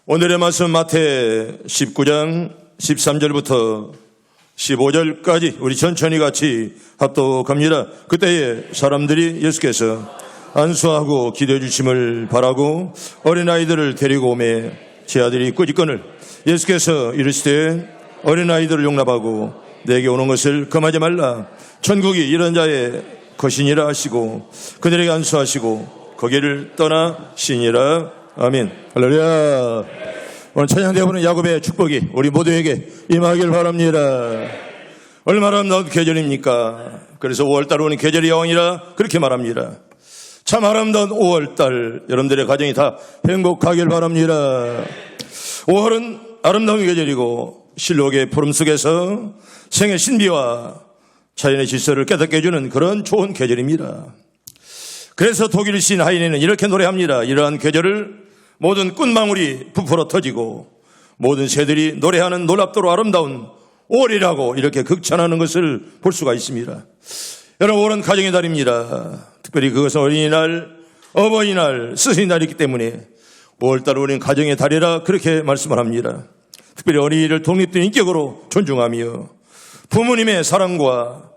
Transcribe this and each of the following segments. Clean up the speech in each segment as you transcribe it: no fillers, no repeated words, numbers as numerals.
오늘의 말씀 마태 19장 13절부터 15절까지 우리 천천히 같이 합독합니다. 그때에 사람들이 예수께서 안수하고 기도해 주심을 바라고 어린아이들을 데리고 오매 제 아들이 꾸짖거늘 예수께서 이르시되 어린아이들을 용납하고 내게 오는 것을 금하지 말라. 천국이 이런 자의 것이니라 하시고 그들에게 안수하시고 거기를 떠나시니라. 아멘. 할렐루야. 오늘 찬양대회는 야곱의 축복이 우리 모두에게 임하길 바랍니다. 얼마나 아름다운 계절입니까? 그래서 5월달 오는 계절이 여왕이라 그렇게 말합니다. 참 아름다운 5월달 여러분들의 가정이 다 행복하길 바랍니다. 5월은 아름다운 계절이고 실록의 푸름 속에서 생의 신비와 자연의 질서를 깨닫게 해주는 그런 좋은 계절입니다. 그래서 독일 시인 하이네는 이렇게 노래합니다. 이러한 계절을 모든 꽃망울이 부풀어 터지고 모든 새들이 노래하는 놀랍도록 아름다운 5월이라고 이렇게 극찬하는 것을 볼 수가 있습니다. 여러분, 5월은 가정의 달입니다. 특별히 그것은 어린이날, 어버이날, 스승의 날이기 때문에 5월달 우리는 가정의 달이라 그렇게 말씀을 합니다. 특별히 어린이를 독립된 인격으로 존중하며 부모님의 사랑과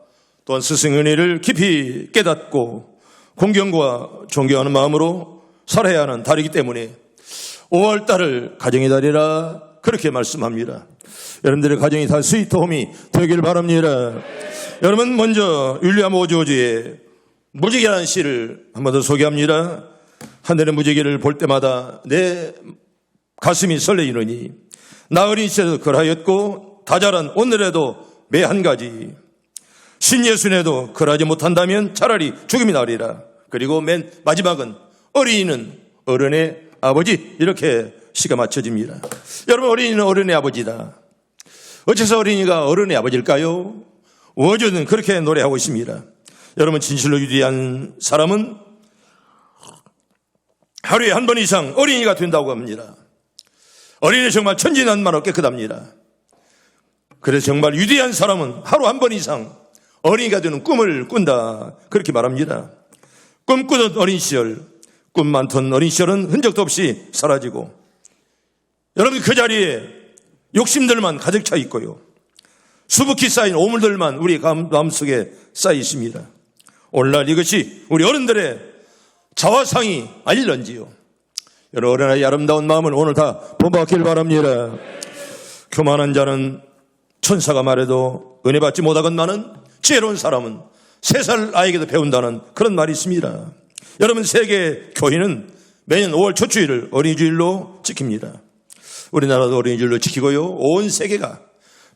또한 스승의 은혜를 깊이 깨닫고 공경과 존경하는 마음으로 살아야 하는 달이기 때문에 5월달을 가정의 달이라 그렇게 말씀합니다. 여러분들의 가정이 다 스위트홈이 되길 바랍니다. 여러분, 먼저 윌리엄 워즈워즈의 무지개라는 시를 한 번 더 소개합니다. 하늘의 무지개를 볼 때마다 내 가슴이 설레이느니 나 어린 시절에도 그러하였고 다 자란 오늘에도 매 한 가지 신예순에도 그러하지 못한다면 차라리 죽음이 나으리라. 그리고 맨 마지막은 어린이는 어른의 아버지, 이렇게 시가 맞춰집니다. 여러분, 어린이는 어른의 아버지다. 어째서 어린이가 어른의 아버지일까요? 워즈는 그렇게 노래하고 있습니다. 여러분, 진실로 유대한 사람은 하루에 한 번 이상 어린이가 된다고 합니다. 어린이는 정말 천진난만하고 깨끗합니다. 그래서 정말 유대한 사람은 하루 한 번 이상 어린이가 되는 꿈을 꾼다, 그렇게 말합니다. 꿈꾸던 어린 시절, 꿈 많던 어린 시절은 흔적도 없이 사라지고 여러분, 그 자리에 욕심들만 가득 차 있고요, 수북히 쌓인 오물들만 우리 마음속에 쌓여 있습니다. 오늘날 이것이 우리 어른들의 자화상이 아닐런지요. 여러분, 어린아이의 아름다운 마음을 오늘 다 본받길 바랍니다. 교만한 자는 천사가 말해도 은혜 받지 못하건만은 지혜로운 사람은 3살 아이에게도 배운다는 그런 말이 있습니다. 여러분, 세계 교회는 매년 5월 첫 주일을 어린이주일로 지킵니다. 우리나라도 어린이주일로 지키고요, 온 세계가,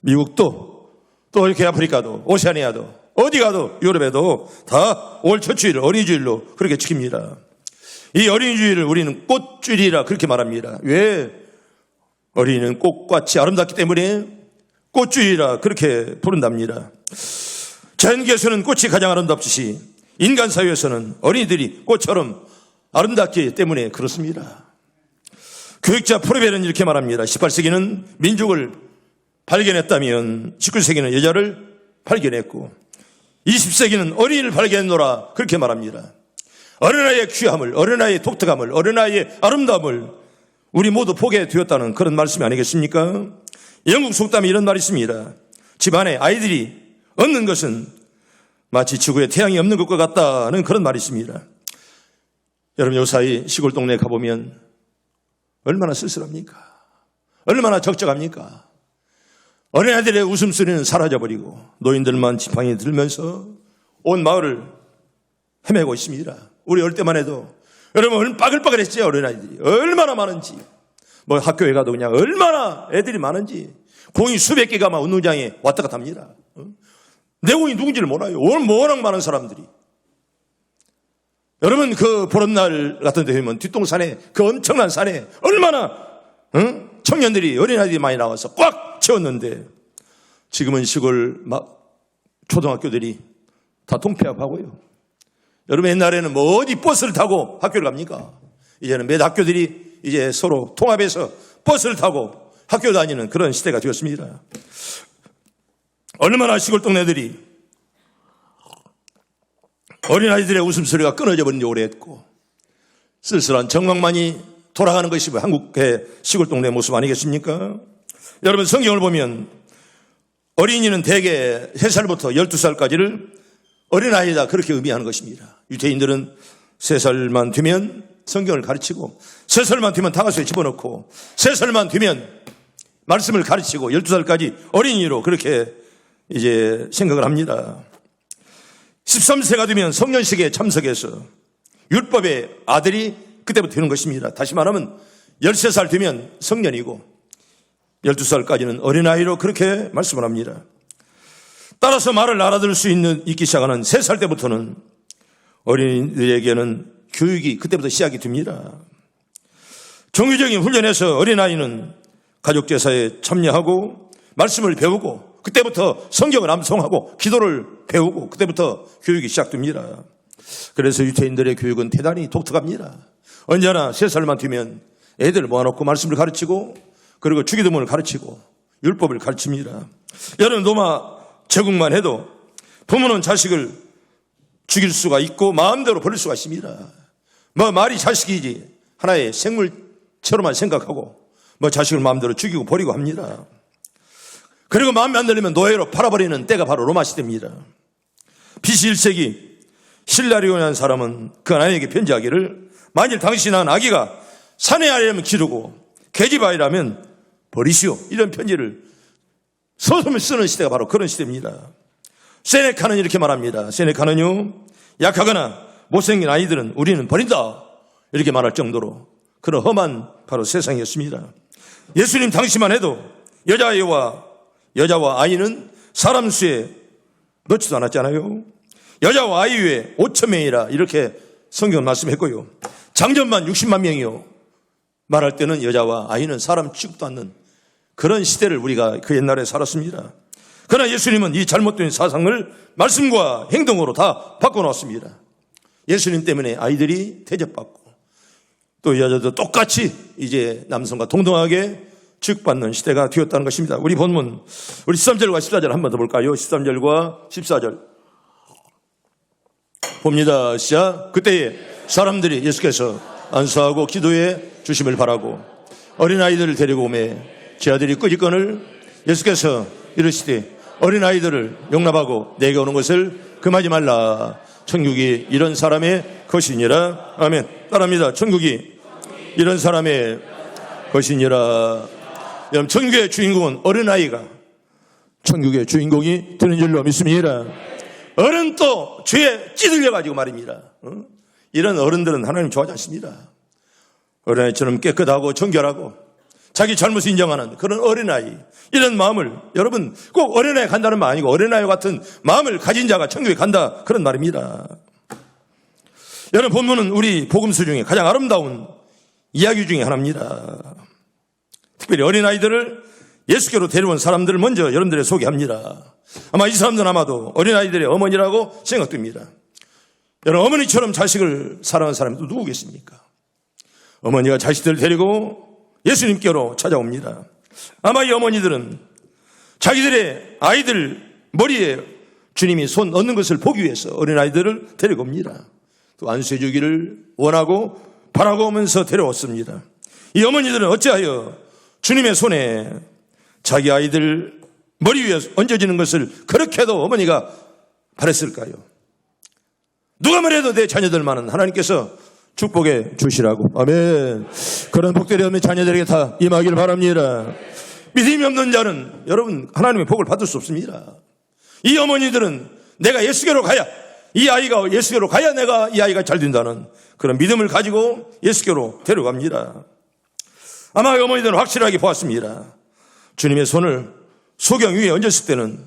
미국도 또 이렇게 아프리카도 오세아니아도 어디 가도 유럽에도 다 5월 첫 주일을 어린이주일로 그렇게 지킵니다. 이 어린이주일을 우리는 꽃주일이라 그렇게 말합니다. 왜? 어린이는 꽃같이 아름답기 때문에 꽃주일이라 그렇게 부른답니다. 자연계에서는 꽃이 가장 아름답듯이 인간 사회에서는 어린이들이 꽃처럼 아름답기 때문에 그렇습니다. 교육자 프로벨은 이렇게 말합니다. 18세기는 민족을 발견했다면 19세기는 여자를 발견했고 20세기는 어린이를 발견했노라, 그렇게 말합니다. 어린아이의 귀함을, 어린아이의 독특함을, 어린아이의 아름다움을 우리 모두 보게 되었다는 그런 말씀이 아니겠습니까? 영국 속담에 이런 말이 있습니다. 집안에 아이들이 없는 것은 마치 지구에 태양이 없는 것과 같다는 그런 말이 있습니다. 여러분, 요사이 시골 동네에 가보면 얼마나 쓸쓸합니까? 얼마나 적적합니까? 어린아이들의 웃음소리는 사라져버리고 노인들만 지팡이 들면서 온 마을을 헤매고 있습니다. 우리 어릴 때만 해도 여러분 빠글빠글했죠. 어린아이들이 얼마나 많은지, 뭐 학교에 가도 그냥 얼마나 애들이 많은지 공이 수백 개가 막 운동장에 왔다 갔다 합니다. 내공이 누군지를 몰라요. 워낙 많은 사람들이. 여러분, 그 보름날 같은 데 되면 뒷동산에, 그 엄청난 산에 얼마나 청년들이, 어린아이들이 많이 나와서 꽉 채웠는데 지금은 시골 초등학교들이 다 통폐합하고요. 여러분, 옛날에는 뭐 어디 버스를 타고 학교를 갑니까? 이제는 몇 학교들이 이제 서로 통합해서 버스를 타고 학교 다니는 그런 시대가 되었습니다. 얼마나 시골 동네들이 어린아이들의 웃음소리가 끊어져 버린 지 오래했고 쓸쓸한 정막만이 돌아가는 것이 한국의 시골 동네 모습 아니겠습니까? 여러분, 성경을 보면 어린이는 대개 3살부터 12살까지를 어린아이다 그렇게 의미하는 것입니다. 유대인들은 3살만 되면 성경을 가르치고 3살만 되면 다가수에 집어넣고 3살만 되면 말씀을 가르치고 12살까지 어린이로 그렇게 이제 생각을 합니다. 13세가 되면 성년식에 참석해서 율법의 아들이 그때부터 되는 것입니다. 다시 말하면 13살 되면 성년이고 12살까지는 어린아이로 그렇게 말씀을 합니다. 따라서 말을 알아들을 수 있기 시작하는 3살 때부터는 어린이들에게는 교육이 그때부터 시작이 됩니다. 정규적인 훈련에서 어린아이는 가족제사에 참여하고 말씀을 배우고 그때부터 성경을 암송하고 기도를 배우고 그때부터 교육이 시작됩니다. 그래서 유대인들의 교육은 대단히 독특합니다. 언제나 3살만 되면 애들 모아놓고 말씀을 가르치고 그리고 주기도문을 가르치고 율법을 가르칩니다. 여러분, 로마 제국만 해도 부모는 자식을 죽일 수가 있고 마음대로 버릴 수가 있습니다. 말이 자식이지 하나의 생물처럼만 생각하고 자식을 마음대로 죽이고 버리고 합니다. 그리고 마음에 안 들리면 노예로 팔아버리는 때가 바로 로마 시대입니다. BC 1세기 실라리온이라는 사람은 그 아내에게 편지하기를 만일 당신 낳은 아기가 산에 아이라면 기르고 계집아이라면 버리시오, 이런 편지를 서슴을 쓰는 시대가 바로 그런 시대입니다. 세네카는 이렇게 말합니다. 세네카는요, 약하거나 못생긴 아이들은 우리는 버린다 이렇게 말할 정도로 그런 험한 바로 세상이었습니다. 예수님 당시만 해도 여자와 아이는 사람 수에 넣지도 않았잖아요. 여자와 아이 외에 5,000명이라 이렇게 성경은 말씀했고요. 장전만 60만 명이요. 말할 때는 여자와 아이는 사람 취급도 않는 그런 시대를 우리가 그 옛날에 살았습니다. 그러나 예수님은 이 잘못된 사상을 말씀과 행동으로 다 바꿔놓았습니다. 예수님 때문에 아이들이 대접받고 또 여자도 똑같이 이제 남성과 동등하게 취급받는 시대가 되었다는 것입니다. 우리 본문, 우리 13절과 14절 한 번 더 볼까요? 13절과 14절 봅니다. 시작. 그때에 사람들이 예수께서 안수하고 기도해 주심을 바라고 어린아이들을 데리고 오매 제 아들이 끄집건을 예수께서 이르시되 어린아이들을 용납하고 내게 오는 것을 금하지 말라. 천국이 이런 사람의 것이니라. 아멘. 따라합니다. 천국이 이런 사람의 것이니라. 여러분, 천국의 주인공은 어린아이가 천국의 주인공이 되는 줄로 믿습니다. 어른도 죄에 찌들려가지고 말입니다. 이런 어른들은 하나님 좋아하지 않습니다. 어린아이처럼 깨끗하고 정결하고 자기 잘못을 인정하는 그런 어린아이, 이런 마음을, 여러분 꼭 어린아이 간다는 말 아니고 어린아이와 같은 마음을 가진 자가 천국에 간다 그런 말입니다. 여러분, 본문은 우리 복음서 중에 가장 아름다운 이야기 중에 하나입니다. 특별히 어린아이들을 예수께로 데려온 사람들을 먼저 여러분들에게 소개합니다. 아마 이 사람들은 아마도 어린아이들의 어머니라고 생각됩니다. 여러분, 어머니처럼 자식을 사랑하는 사람이 또 누구 계십니까? 어머니가 자식들을 데리고 예수님께로 찾아옵니다. 아마 이 어머니들은 자기들의 아이들 머리에 주님이 손 넣는 것을 보기 위해서 어린아이들을 데리고 옵니다. 또 안수해 주기를 원하고 바라고 오면서 데려왔습니다. 이 어머니들은 어찌하여 주님의 손에 자기 아이들 머리 위에 얹어지는 것을 그렇게도 어머니가 바랬을까요? 누가 말해도 내 자녀들만은 하나님께서 축복해 주시라고. 아멘. 그런 복들이 없는 자녀들에게 다 임하기를 바랍니다. 믿음이 없는 자는 여러분 하나님의 복을 받을 수 없습니다. 이 어머니들은 내가 예수께로 가야, 이 아이가 예수께로 가야 내가 이 아이가 잘 된다는 그런 믿음을 가지고 예수께로 데려갑니다. 아마 이 어머니들은 확실하게 보았습니다. 주님의 손을 소경 위에 얹었을 때는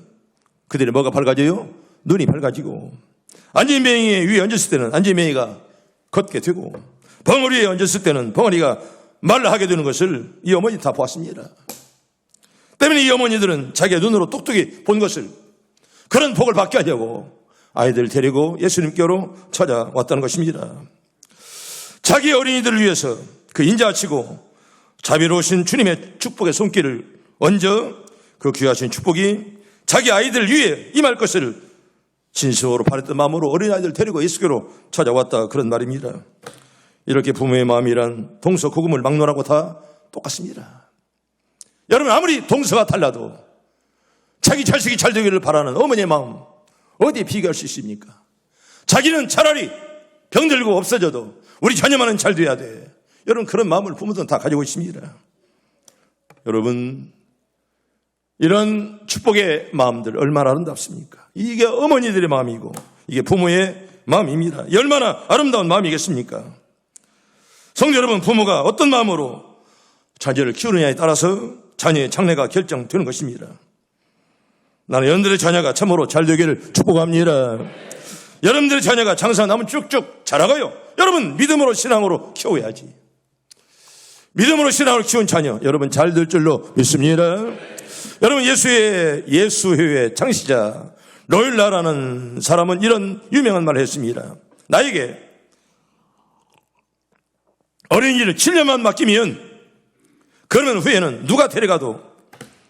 그들이 뭐가 밝아져요? 눈이 밝아지고, 안진뱅이 위에 얹었을 때는 안진뱅이가 걷게 되고, 벙어리 위에 얹었을 때는 벙어리가 말을 하게 되는 것을 이 어머니 다 보았습니다. 때문에 이 어머니들은 자기의 눈으로 똑똑히 본 것을, 그런 복을 받게 하려고 아이들을 데리고 예수님께로 찾아왔다는 것입니다. 자기 어린이들을 위해서 그 인자하시고 자비로우신 주님의 축복의 손길을 얹어 그 귀하신 축복이 자기 아이들 위에 임할 것을 진심으로 바랬던 마음으로 어린아이들 데리고 예수께로 찾아왔다 그런 말입니다. 이렇게 부모의 마음이란 동서 고금을 막론하고 다 똑같습니다. 여러분, 아무리 동서가 달라도 자기 자식이 잘 되기를 바라는 어머니의 마음 어디에 비교할 수 있습니까? 자기는 차라리 병들고 없어져도 우리 자녀만은 잘 돼야 돼. 여러분, 그런 마음을 부모들은 다 가지고 있습니다. 여러분, 이런 축복의 마음들 얼마나 아름답습니까? 이게 어머니들의 마음이고 이게 부모의 마음입니다. 얼마나 아름다운 마음이겠습니까? 성도 여러분, 부모가 어떤 마음으로 자녀를 키우느냐에 따라서 자녀의 장래가 결정되는 것입니다. 나는 여러분들의 자녀가 참으로 잘 되기를 축복합니다. 여러분들의 자녀가 장사 나면 쭉쭉 자라가요. 여러분, 믿음으로 신앙으로 키워야지. 믿음으로 신앙으로 키운 자녀 여러분 잘 될 줄로 믿습니다. 여러분, 예수회의 창시자 로일라라는 사람은 이런 유명한 말을 했습니다. 나에게 어린이를 7년만 맡기면 그러면 후에는 누가 데려가도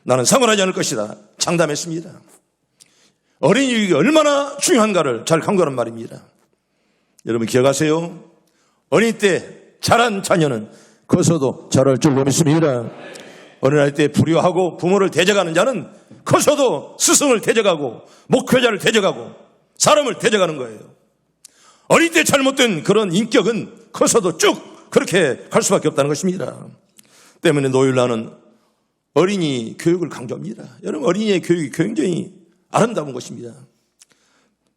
나는 상관하지 않을 것이다. 장담했습니다. 어린이가 얼마나 중요한가를 잘 강조하는 말입니다. 여러분 기억하세요. 어린이 때 자란 자녀는 커서도 자랄 줄로 믿습니다. 어린아이 때 불효하고 부모를 대적하는 자는 커서도 스승을 대적하고 목회자를 대적하고 사람을 대적하는 거예요. 어릴 때 잘못된 그런 인격은 커서도 쭉 그렇게 갈 수밖에 없다는 것입니다. 때문에 노율라는 어린이 교육을 강조합니다. 여러분, 어린이의 교육이 굉장히 아름다운 것입니다.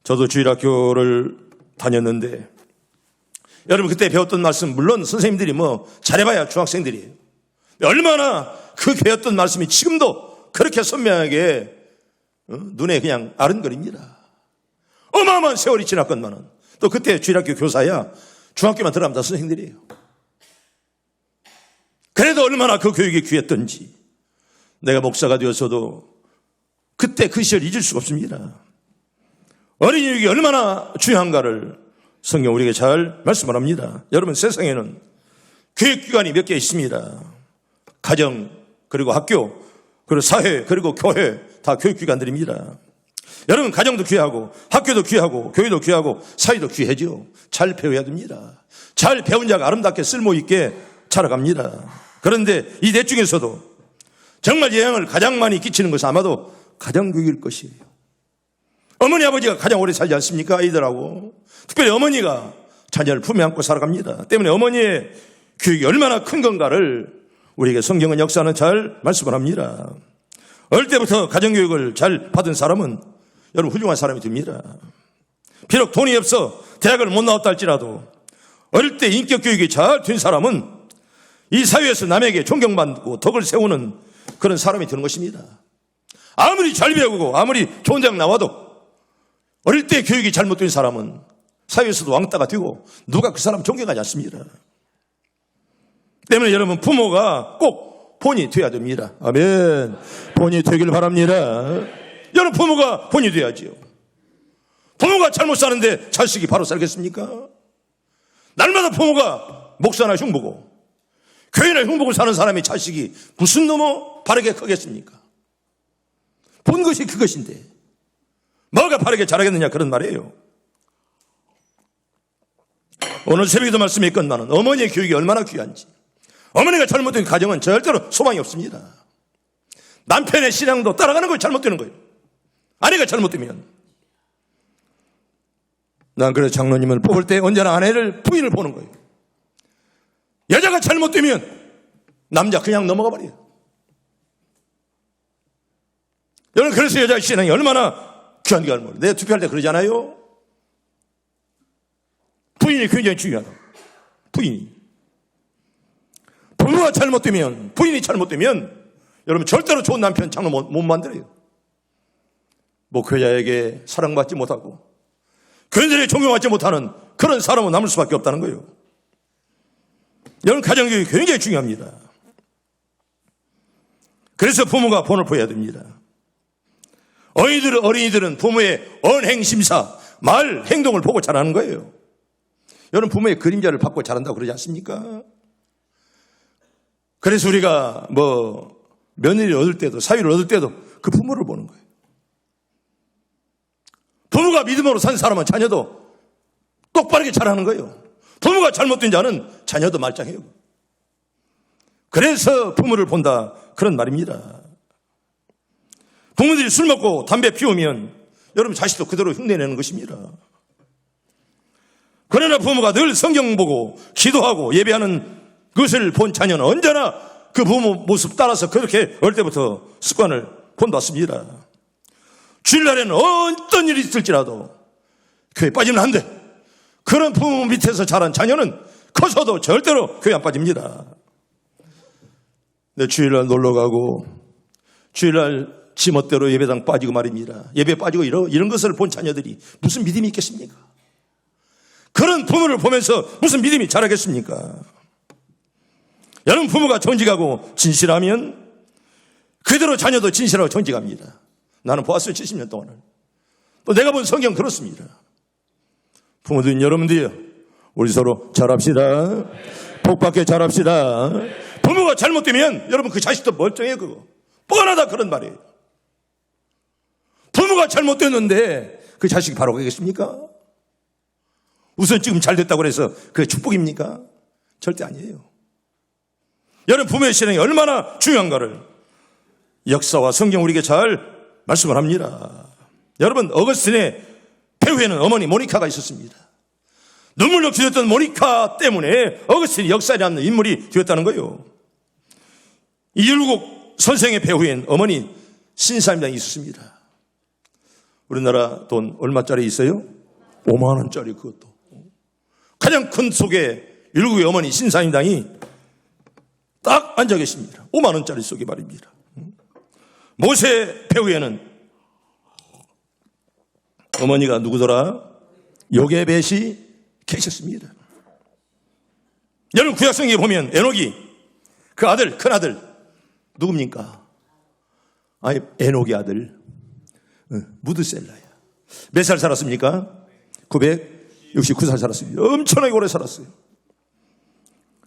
저도 주일학교를 다녔는데 여러분, 그때 배웠던 말씀, 물론 선생님들이 잘해봐야 중학생들이에요. 얼마나 그 배웠던 말씀이 지금도 그렇게 선명하게 눈에 그냥 아른거립니다. 어마어마한 세월이 지났건만은 또 그때 주일학교 교사야 중학교만 들어가면 다 선생님들이에요. 그래도 얼마나 그 교육이 귀했던지 내가 목사가 되어서도 그때 그 시절 잊을 수가 없습니다. 어린이 교육이 얼마나 중요한가를 성경 우리에게 잘 말씀을 합니다. 여러분, 세상에는 교육기관이 몇 개 있습니다. 가정, 그리고 학교, 그리고 사회, 그리고 교회 다 교육기관들입니다. 여러분, 가정도 귀하고 학교도 귀하고 교회도 귀하고 사회도 귀하죠. 잘 배워야 됩니다. 잘 배운 자가 아름답게 쓸모있게 자라갑니다. 그런데 이 넷 중에서도 정말 영향을 가장 많이 끼치는 것은 아마도 가정교육일 것이에요. 어머니 아버지가 가장 오래 살지 않습니까? 아이들하고 특별히 어머니가 자녀를 품에 안고 살아갑니다. 때문에 어머니의 교육이 얼마나 큰 건가를 우리에게 성경은 역사는 잘 말씀을 합니다. 어릴 때부터 가정교육을 잘 받은 사람은 여러분 훌륭한 사람이 됩니다. 비록 돈이 없어 대학을 못 나왔다 할지라도 어릴 때 인격교육이 잘 된 사람은 이 사회에서 남에게 존경받고 덕을 세우는 그런 사람이 되는 것입니다. 아무리 잘 배우고 아무리 좋은 대학 나와도 어릴 때 교육이 잘못된 사람은 사회에서도 왕따가 되고 누가 그 사람 존경하지 않습니다. 때문에 여러분, 부모가 꼭 본이 돼야 됩니다. 아멘. 본이 되길 바랍니다. 여러분, 부모가 본이 돼야지요. 부모가 잘못 사는데 자식이 바로 살겠습니까? 날마다 부모가 목사나 흉보고 교회나 흉보고 사는 사람의 자식이 무슨 놈의 바르게 크겠습니까? 본 것이 그것인데 뭐가 바르게 자라겠느냐, 그런 말이에요. 오늘 새벽에도 말씀했건만은 어머니의 교육이 얼마나 귀한지. 어머니가 잘못된 가정은 절대로 소망이 없습니다. 남편의 신앙도 따라가는 걸 잘못되는 거예요. 아내가 잘못되면. 난 그래서 장로님을 뽑을 때 언제나 아내를, 부인을 보는 거예요. 여자가 잘못되면 남자 그냥 넘어가 버려요. 여러분, 그래서 여자의 신앙이 얼마나 귀한가 모르겠어요. 내가 투표할 때 그러잖아요. 부인이 굉장히 중요하다. 부인이. 부부가 잘못되면, 부인이 잘못되면 여러분 절대로 좋은 남편, 장로 못 만들어요. 목회자에게 사랑받지 못하고 교인들에게 존경받지 못하는 그런 사람은 남을 수밖에 없다는 거예요. 여러분, 가정교육이 굉장히 중요합니다. 그래서 부모가 본을 보여야 됩니다. 어린이들은 부모의 언행심사, 말, 행동을 보고 자라는 거예요. 여러분, 부모의 그림자를 받고 자란다고 그러지 않습니까? 그래서 우리가 며느리를 얻을 때도, 사위를 얻을 때도 그 부모를 보는 거예요. 부모가 믿음으로 산 사람은 자녀도 똑바르게 자라는 거예요. 부모가 잘못된 자는 자녀도 말짱해요. 그래서 부모를 본다, 그런 말입니다. 부모들이 술 먹고 담배 피우면 여러분 자식도 그대로 흉내내는 것입니다. 그러나 부모가 늘 성경 보고 기도하고 예배하는 것을 본 자녀는 언제나 그 부모 모습 따라서 그렇게 어릴 때부터 습관을 본받습니다. 주일날에는 어떤 일이 있을지라도 교회 빠지면 안 돼. 그런 부모 밑에서 자란 자녀는 커서도 절대로 교회 안 빠집니다. 내 주일날 놀러 가고 주일날 지멋대로 예배당 빠지고 말입니다. 예배 빠지고 이런 것을 본 자녀들이 무슨 믿음이 있겠습니까? 그런 부모를 보면서 무슨 믿음이 자라겠습니까? 여러분, 부모가 정직하고 진실하면 그대로 자녀도 진실하고 정직합니다. 나는 보았어요. 70년 동안을. 또 내가 본 성경 그렇습니다. 부모들은 여러분들이요, 우리 서로 잘합시다. 복받게 잘합시다. 부모가 잘못되면 여러분 그 자식도 멀쩡해요. 그거 뻔하다, 그런 말이에요. 부모가 잘못됐는데 그 자식이 바로 가겠습니까? 우선 지금 잘 됐다고 해서 그게 축복입니까? 절대 아니에요. 여러분, 부모의 신앙이 얼마나 중요한가를 역사와 성경 우리에게 잘 말씀을 합니다. 여러분, 어거스틴의 배후에는 어머니 모니카가 있었습니다. 눈물로 기도했던 모니카 때문에 어거스틴이 역사에 남는 인물이 되었다는 거예요. 이 율곡 선생의 배후엔 어머니 신사임당이 있었습니다. 우리나라 돈 얼마짜리 있어요? 5만 원짜리. 그것도 가장 큰 속에 율곡의 어머니 신사임당이 딱 앉아 계십니다. 5만 원짜리 속에 말입니다. 모세 배후에는 어머니가 누구더라? 요게벳이 계셨습니다. 여러분, 구약성경에 보면 에녹이 그 아들, 큰 아들 누굽니까? 아니, 에녹의 아들 무드셀라야. 몇 살 살았습니까? 969살 살았습니다. 엄청나게 오래 살았어요.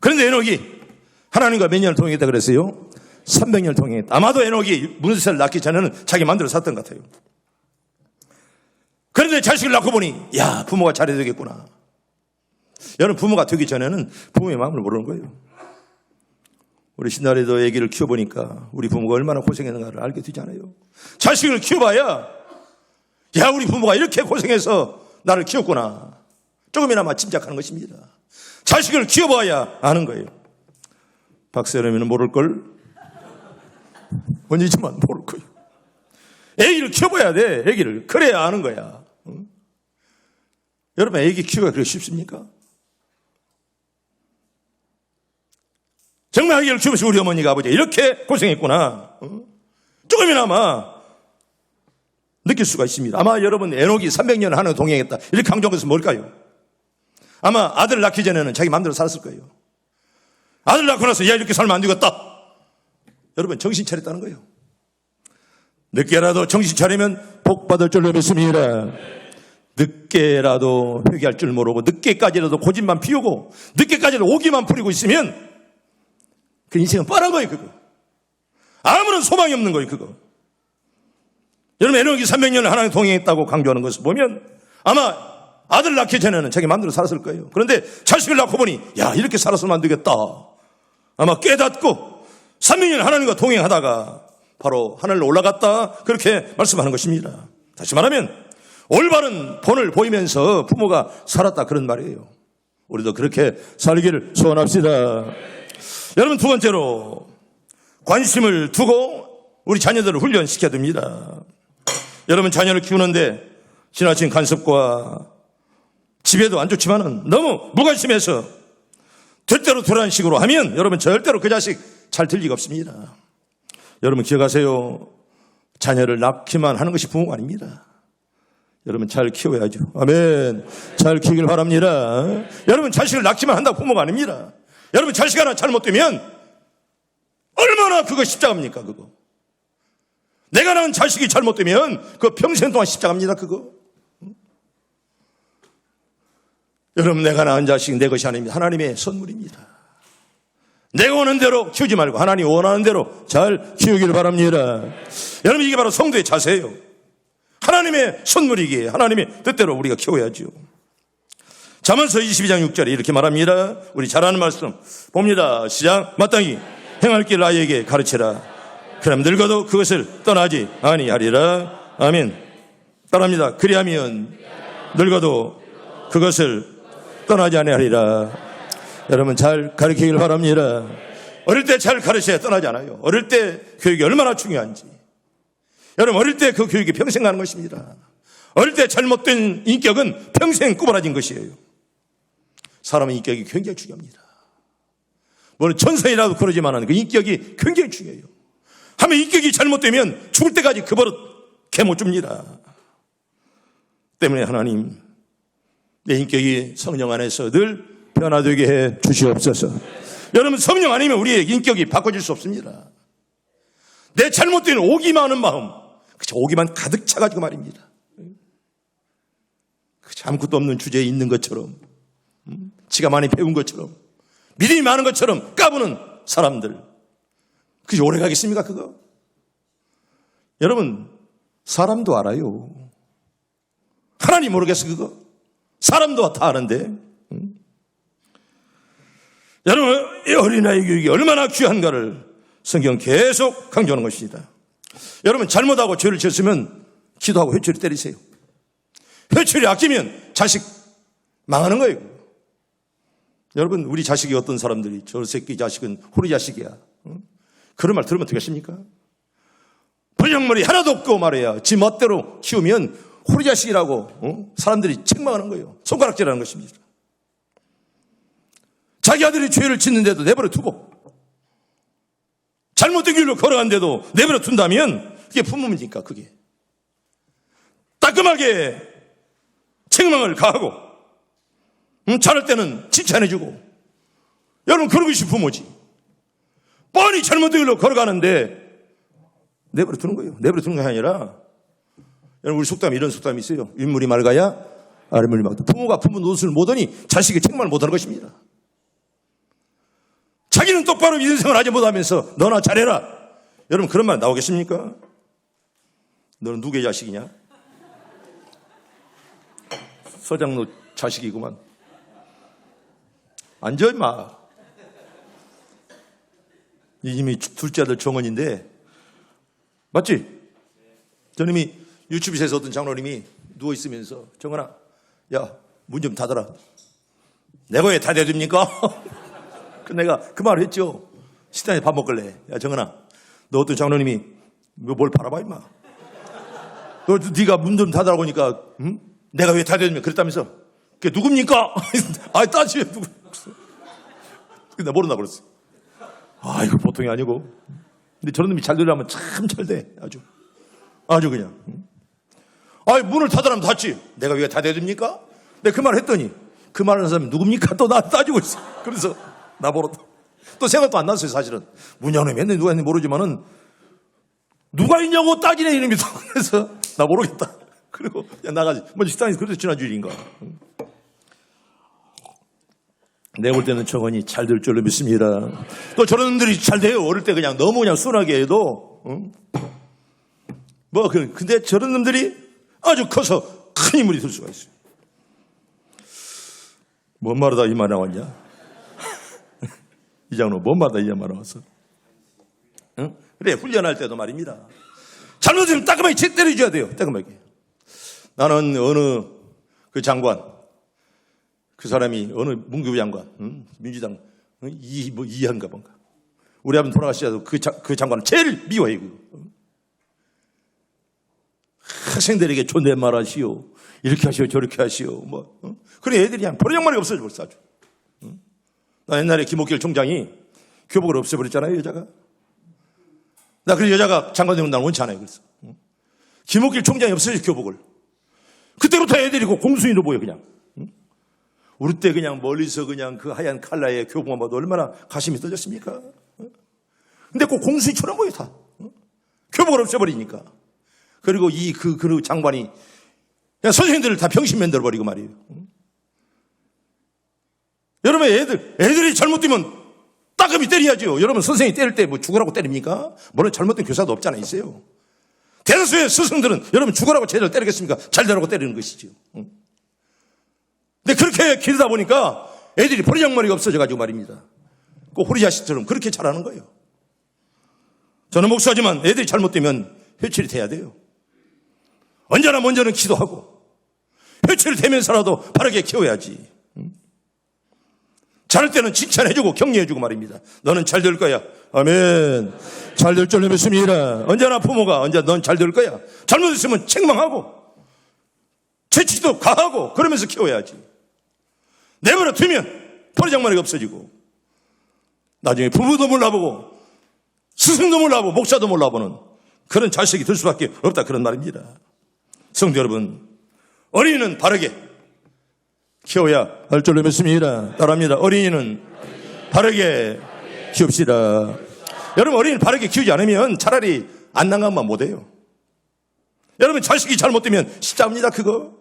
그런데 에녹이 하나님과 몇 년을 통행했다 그랬어요? 300년을 통행했다. 아마도 에녹이 무드셀라를 낳기 전에는 자기 마음대로 살았던 것 같아요. 그런데 자식을 낳고 보니, 야, 부모가 잘해야 되겠구나. 여러분, 부모가 되기 전에는 부모의 마음을 모르는 거예요. 우리 신나리도 애기를 키워보니까 우리 부모가 얼마나 고생했는가를 알게 되잖아요. 자식을 키워봐야, 야, 우리 부모가 이렇게 고생해서 나를 키웠구나, 조금이나마 짐작하는 것입니다. 자식을 키워봐야 아는 거예요. 박세롬이는 모를걸? 언니지만 모를 거예요. 애기를 키워봐야 돼. 애기를. 그래야 아는 거야. 응? 여러분, 애기 키우기가 그렇게 쉽습니까? 정말 애기를 키우면서 우리 어머니가 아버지가 이렇게 고생했구나, 응? 조금이나마 느낄 수가 있습니다. 아마 여러분, 에녹이 300년 하는 동행했다, 이렇게 강조한 것은 뭘까요? 아마 아들 낳기 전에는 자기 마음대로 살았을 거예요. 아들 낳고 나서, 야, 이렇게 살면 안 되겠다, 여러분, 정신 차렸다는 거예요. 늦게라도 정신 차리면 복 받을 줄로 믿습니다. 늦게라도 회개할 줄 모르고, 늦게까지라도 고집만 피우고, 늦게까지라도 오기만 부리고 있으면 그 인생은 뻔한 거예요. 그거 아무런 소망이 없는 거예요. 그거. 여러분, 에녹이 300년을 하나님 동행했다고 강조하는 것을 보면 아마 아들 낳기 전에는 자기 마음대로 살았을 거예요. 그런데 자식을 낳고 보니, 야, 이렇게 살았으면 안 되겠다, 아마 깨닫고 300년 하나님과 동행하다가 바로 하늘로 올라갔다, 그렇게 말씀하는 것입니다. 다시 말하면 올바른 본을 보이면서 부모가 살았다, 그런 말이에요. 우리도 그렇게 살기를 소원합시다. 여러분, 두 번째로 관심을 두고 우리 자녀들을 훈련시켜야 됩니다. 여러분, 자녀를 키우는데 지나친 간섭과 지배도 안 좋지만은 너무 무관심해서 될대로 되라는 식으로 하면 여러분 절대로 그 자식 잘 될 리가 없습니다. 여러분, 기억하세요. 자녀를 낳기만 하는 것이 부모가 아닙니다. 여러분, 잘 키워야죠. 아멘. 잘 키우길 바랍니다. 여러분, 자식을 낳기만 한다고 부모가 아닙니다. 여러분, 자식 하나 잘못되면 얼마나 그거 십자가입니까? 그거 내가 낳은 자식이 잘못되면 그거 평생 동안 십자가입니다. 그거. 여러분, 내가 낳은 자식 내 것이 아닙니다. 하나님의 선물입니다. 내가 원하는 대로 키우지 말고 하나님 원하는 대로 잘 키우기를 바랍니다. 여러분, 이게 바로 성도의 자세예요. 하나님의 선물이기에 하나님의 뜻대로 우리가 키워야죠. 잠언서 22장 6절에 이렇게 말합니다. 우리 잘 아는 말씀 봅니다. 시작. 마땅히 행할 길 아이에게 가르치라. 그럼 늙어도 그것을 떠나지 아니하리라. 아멘. 따라합니다. 그리하면 늙어도 그것을 떠나지 아니하리라. 여러분 잘 가르치길 바랍니다. 어릴 때 잘 가르쳐야 떠나지 않아요. 어릴 때 교육이 얼마나 중요한지. 여러분 어릴 때 그 교육이 평생 가는 것입니다. 어릴 때 잘못된 인격은 평생 꾸부라진 것이에요. 사람의 인격이 굉장히 중요합니다. 물론 천성이라도 그러지만 그 인격이 굉장히 중요해요. 하면 인격이 잘못되면 죽을 때까지 그 버릇 개 못 줍니다. 때문에 하나님 내 인격이 성령 안에서 늘 변화되게 해 주시옵소서. 여러분 성령 아니면 우리의 인격이 바꿔질 수 없습니다. 내 잘못된 오기 많은 마음, 그저 오기만 가득 차가지고 말입니다. 그저 아무것도 없는 주제에 있는 것처럼, 지가 많이 배운 것처럼, 믿음이 많은 것처럼 까부는 사람들, 그게 오래 가겠습니까 그거? 여러분 사람도 알아요. 하나님 모르겠어 그거? 사람도 다 아는데. 여러분 이 어린아이 교육이 얼마나 귀한가를 성경 계속 강조하는 것입니다. 여러분 잘못하고 죄를 지었으면 기도하고 회초리 때리세요. 회초리 아끼면 자식 망하는 거예요. 여러분 우리 자식이 어떤 사람들이 저 새끼 자식은 호리 자식이야, 그런 말 들으면 되겠습니까? 번영머리 하나도 없고 말이야 지 멋대로 키우면 호리 자식이라고 사람들이 책망하는 거예요. 손가락질하는 것입니다. 자기 아들이 죄를 짓는데도 내버려 두고 잘못된 길로 걸어간데도 내버려 둔다면 그게 부모입니까? 그게 따끔하게 책망을 가하고 잘할 때는 칭찬해주고, 여러분 그런 것이 부모지. 뻔히 잘못된 길로 걸어가는데 내버려 두는 거예요. 내버려 두는 게 아니라, 여러분 우리 속담에 이런 속담이 있어요. 윗물이 맑아야 아랫물이 맑다. 부모가 부모 노릇을 못하니 자식이 책망을 못하는 것입니다. 자기는 똑바로 인생을 하지 못하면서 너나 잘해라. 여러분 그런 말 나오겠습니까? 너는 누구의 자식이냐? 서장로 자식이구만. 앉아 임마. 이미 둘째 아들 정원인데 맞지? 저님이 유튜브에서 어떤 장로님이 누워있으면서 정원아 야 문 좀 닫아라. 내가 왜 닫아야 됩니까? 내가 그 말을 했죠. 식당에 밥 먹을래. 야 정은아 너 어떤 장로님이 뭘 바라봐 임마. 너 네가 문 좀 닫으라고 하니까 내가 왜 닫아야 됩니까? 그랬다면서. 그게 누굽니까? 아 따지면 누구. 나 모른다 그랬어. 아 이거 보통이 아니고. 근데 저런 놈이 잘 되려면 참 잘 돼. 아주 그냥. 아 문을 닫으라면 닫지. 내가 왜 닫아야 됩니까? 내가 그 말을 했더니 그 말하는 사람이 누굽니까? 또 나 따지고 있어. 그래서 나보러 또 생각도 안 났어요. 사실은 문 열어놓으면 맨날 누가 있는지 모르지만은 누가 있냐고 따지네 이놈이. 그래서 나 모르겠다. 그리고 야 나가지. 먼저 식당에서 그래서 지난주일인가. 내가 볼 때는 정원이 잘 될 줄로 믿습니다. 또 저런 놈들이 잘 돼요. 어릴 때 그냥 너무 그냥 순하게 해도 근데 저런 놈들이 아주 커서 큰 인물이 될 수가 있어요. 뭔 말하다 이 말 나왔냐? 이 장로 뭔 말하다 이 말 나왔어? 응? 그래 훈련할 때도 말입니다. 잘못하면 따끔하게 책 때려줘야 돼요. 따끔하게. 나는 어느 그 장관, 그 사람이 어느 문교부 장관, 민주당 이한가 뭔가. 우리 아버지 돌아가시자도 그 장관을 제일 미워해. 학생들에게 존댓말 하시오. 이렇게 하시오 저렇게 하시오. 그래 애들이 그냥 버르장머리가 없어져 벌써 아주. 나 옛날에 김옥길 총장이 교복을 없애버렸잖아요 여자가. 나 그래서 여자가 장관 되면 난 원치 않아요. 그래서 김옥길 총장이 없애줘 교복을. 그때부터 애들이 공순이로 보여 그냥. 우리 때 그냥 멀리서 그냥 그 하얀 칼라의 교복만 봐도 얼마나 가슴이 떨렸습니까? 근데 꼭 공순이처럼 보여 다. 교복을 없애버리니까. 그리고 그 장관이 그냥 선생님들을 다 병신 만들어버리고 말이에요. 여러분 애들이 잘못되면 따끔히 때려야죠. 여러분 선생님이 때릴 때 뭐 죽으라고 때립니까? 물론 잘못된 교사도 없잖아 있어요. 대다수의 스승들은 여러분 죽으라고 쟤를 때리겠습니까? 잘 되라고 때리는 것이죠. 근데 그렇게 기르다 보니까 애들이 버리장머리가 없어져가지고 말입니다. 그 호리자식처럼 그렇게 자라는 거예요. 저는 목사지만 애들이 잘못되면 회초리 돼야 돼요. 언제나 먼저는 기도하고 회초리 되면서라도 바르게 키워야지. 잘할 때는 칭찬해주고 격려해주고 말입니다. 너는 잘 될 거야. 아멘. 잘 될 줄 믿습니다. 언제나 부모가 언제 넌 잘 될 거야. 잘못했으면 책망하고 재치도 가하고 그러면서 키워야지. 내버려 두면 버리장머리가 없어지고 나중에 부모도 몰라보고 스승도 몰라보고 목사도 몰라보는 그런 자식이 될 수밖에 없다, 그런 말입니다. 성도 여러분, 어린이는 바르게 키워야 할 줄로 믿습니다. 따라합니다. 어린이는 바르게 키웁시다. 여러분, 어린이를 바르게 키우지 않으면 차라리 안난감만 못해요. 여러분, 자식이 잘못되면 십자입니다, 그거.